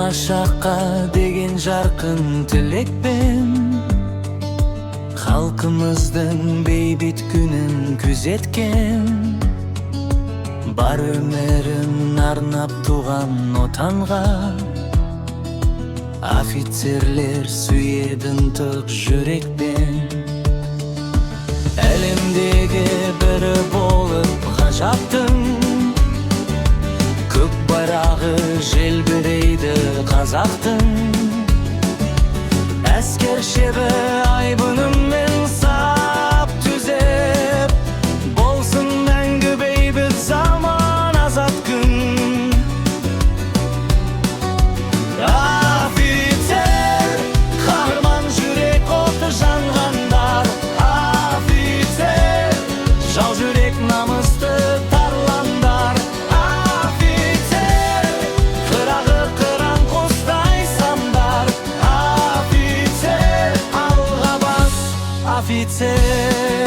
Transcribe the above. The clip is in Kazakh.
болашаққа деген жарқын тілекпен халқымыздың бейбіт күнін күзеткен, бар өмірін арнап туған отанға офицерлер сүйеді ынтық жүрекпен. Әлемдегі бірі болып ғажаптың көк байрағы желбірейді қазақтың. Әскер шебі айбынымен сап түзеп, болсын мәңгі бейбіт заман азат күн. Офицер, қаһарман жүрек оты жанғандар. Офицер, жау жүрек намысты тарландар. Офицер, қырағы қыран қостай сандар. Офицер, алға бас, офицер.